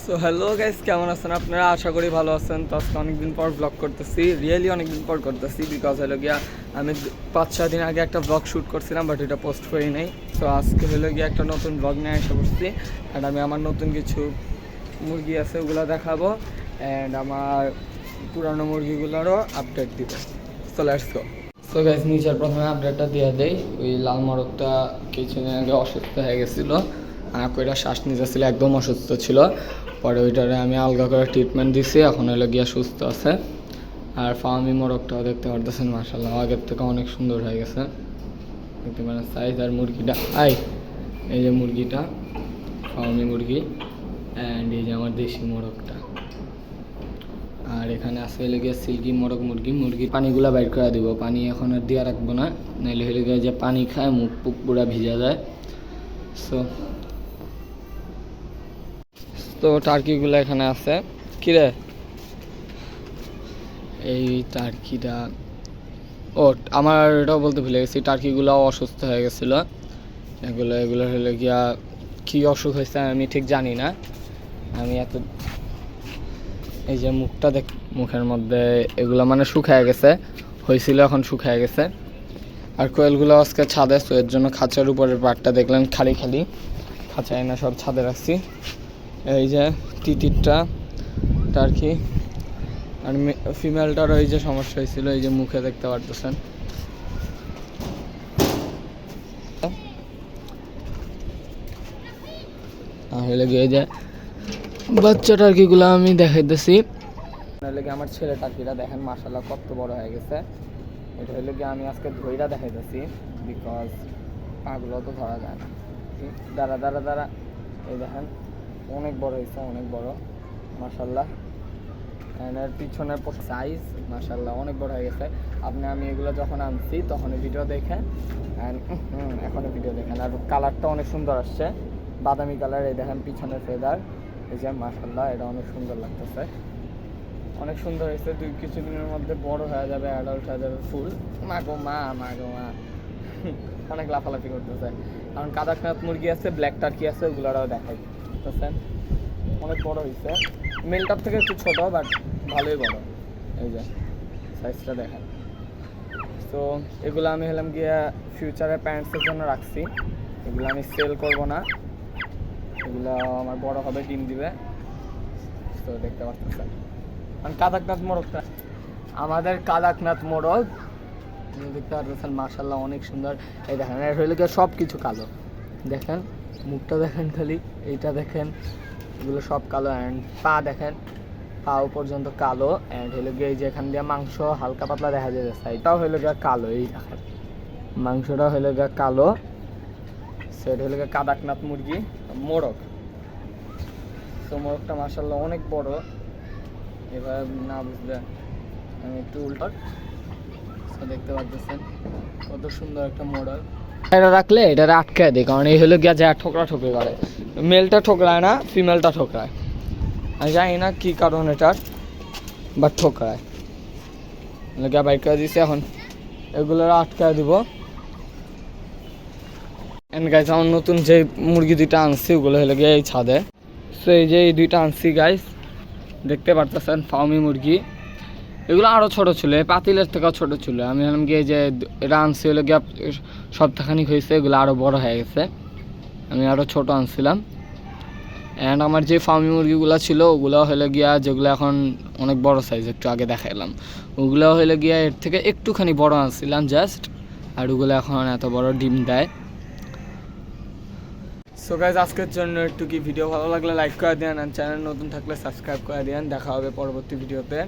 So hello guys, কেমন আছেন আপনারা? আশা করি ভালো আছেন। তো আজকে অনেকদিন পর ব্লগ করতেছি, রিয়েলি অনেকদিন পর করতেছি, বিকজ হলো গিয়া আমি 5-6 দিন আগে একটা ব্লগ শ্যুট করছিলাম, বাট এটা পোস্ট করি নাই। সো আজকে হলো গিয়া একটা নতুন ব্লগ নিয়ে এসে পড়ছি, অ্যান্ড আমি আমার নতুন কিছু মুরগি আছে ওগুলো দেখাবো, অ্যান্ড আমার পুরানো মুরগিগুলোরও আপডেট দিব। So let's go. So guys, নিচের প্রথমে আপডেটটা দিয়ে দেই। ওই লাল মরকটা কিছুদিন আগে অসুস্থ হয়ে গেছিলো, কইরা শ্বাস নিতেছিল, একদম অসুস্থ ছিল। পরে ওইটারে আমি আলগা করে ট্রিটমেন্ট দিছি, এখন হলো গিয়া সুস্থ আছে। আর ফার্মি মোরগটাও দেখতে পারতেছেন, মাশাআল্লাহ আগের থেকে অনেক সুন্দর হয়ে গেছে, দেখতে পারেন সাইজ। আর মুরগিটা এই যে মুরগিটা ফার্মি মুরগি, অ্যান্ড এই যে আমার দেশি মোরগটা। আর এখানে আছে হলে গিয়ে সিল্কি মুরগির পানিগুলা বাইর করে দিব। পানি এখন আর দিয়া রাখবো না, নাইলে হলে গিয়ে যে পানি খায় মুখ পুক পুরা ভিজা যায়। তো টার্কিগুলো এখানে আছে। কিরে এই টার্কিটা, আমার এটাও বলতে ভুলে গেছি, টার্কিগুলো অসুস্থ হয়ে গেছিলো। এগুলো হলে গিয়া কী অসুখ হয়েছে আমি ঠিক জানি না। আমি এই যে মুখটা মুখের মধ্যে এগুলো মানে শুকায় গেছে, হয়েছিল এখন শুকায় গেছে। আর কোয়েলগুলো আজকে ছাদে, তো এর জন্য খাঁচার উপরের পাটটা দেখলেন খালি খাঁচায় না, সব ছাদে রাখছি। এই যে তিতিরটা টার্কি, আর ফিমেলটারও এই যে সমস্যা হয়েছিল, এই যে মুখে দেখতে পারতেছেন। আর এই যে বাচ্চা টার্কিগুলো আমি দেখাইতেছি। আমার ছেলে টার্কিটা দেখেন, মাশাআল্লাহ কত বড় হয়ে গেছে। এটা হলো গিয়ে আমি আজকে ধইরা দেখাইতেছি, বিকজ পাগুলো তো ধরা যায় না। দাঁড়া এই দেখেন অনেক বড় হয়েছে, অনেক বড় মাশাআল্লাহ। এর পিছনের সাইজ মাশাআল্লাহ অনেক বড় হয়ে গেছে। আমি এগুলো যখন আনছি তখন ভিডিও দেখেন, এখনও ভিডিও দেখেন। আর কালারটা অনেক সুন্দর আসছে, বাদামি কালার। এই দেখেন পিছনের ফেদার, এই যে মাশাআল্লাহ এটা অনেক সুন্দর লাগতেছে, অনেক সুন্দর হয়েছে। কিছুদিনের মধ্যে বড় হয়ে যাবে, অ্যাডাল্ট হয়ে যাবে ফুল। মা গো মা অনেক লাফালাফি করতেছে। কারণ কাদাকনাথ মুরগি আছে, ব্ল্যাক টার্কি আছে, ওগুলোরাও দেখাই বুঝতেছেন। অনেক বড় হয়েছে, মেলটার থেকে একটু ছোট, বাট ভালোই বড়। এই যে সাইজটা দেখেন। তো এগুলো আমি হলাম গিয়ে ফিউচারে প্যারেন্টসের জন্য রাখছি, এগুলো আমি সেল করব না, এগুলো আমার বড় হবে, ডিম দিবে। তো দেখতে পাচ্ছেন কাদাকনাথ মোরগটা, আমাদের কাদাকনাথ মোরগ দেখতে পাচ্ছেন মাশাআল্লাহ অনেক সুন্দর। এই দেখেন এর হইলে গিয়ে সব কিছু কালো, দেখেন মুখটা দেখেন, খালি এইটা দেখেন, এগুলো সব কালো। অ্যান্ড পা দেখেন, পাও পর্যন্ত কালো। অ্যান্ড হইলে গিয়ে এই যে এখান দিয়ে মাংস হালকা পাতলা দেখা যাচ্ছে, এটাও হইলে গিয়ে কালো। এই দেখেন মাংসটা হইলে গিয়ে কালো। সেটা হইলে গিয়ে কাদাকনাথ মুরগি মোরগ। তো মোরগটা মাশাআল্লাহ অনেক বড়। এবার না বুঝলে আমি একটু উল্টো দেখতে পাচ্ছেন কত সুন্দর একটা মোরগ। এটা রাখলে এটা আটকায় দেয়, কারণ এই হলো গিয়া যা ঠোকরি করে। মেলটা ঠোকরায় না, ফিমেলটা ঠোকরায়। আমি জানি না কী কারণ এটার, বাট ঠোকরায়। গিয়া বাইক করে দিছে, এখন এগুলো আটকায় দিব। এন্ড গাইস, আমার নতুন যে মুরগি দুইটা আনছি ওগুলো হলো গিয়ে এই ছাদে। সো এই যে এই দুইটা আনছি গাইস, দেখতে পারতেছেন ফার্মি মুরগি। এগুলো আরও ছোটো ছিল, এই পাতিলের থেকেও ছোটো ছিল। আমি ভাবলাম গিয়ে যে এটা আনছি হলো গিয়ে সপ্তাহখানিক হয়েছে, এগুলো আরও বড় হয়ে গেছে। আমি আরও ছোটো আনছিলাম। অ্যান্ড আমার যে ফার্মি মুরগিগুলো ছিল ওগুলো হলো গিয়া, যেগুলো এখন অনেক বড় সাইজ, একটু আগে দেখাইলাম, ওগুলো হলো গিয়া এর থেকে একটুখানি বড় আনছিলাম জাস্ট। আর ওগুলো এখন এত বড় ডিম দেয়। সো গাইজ, আজকের জন্য একটু কি ভিডিও ভালো লাগলে লাইক করে দেন, আর চ্যানেল নতুন থাকলে সাবস্ক্রাইব করে দেন। দেখা হবে পরবর্তী ভিডিওতে।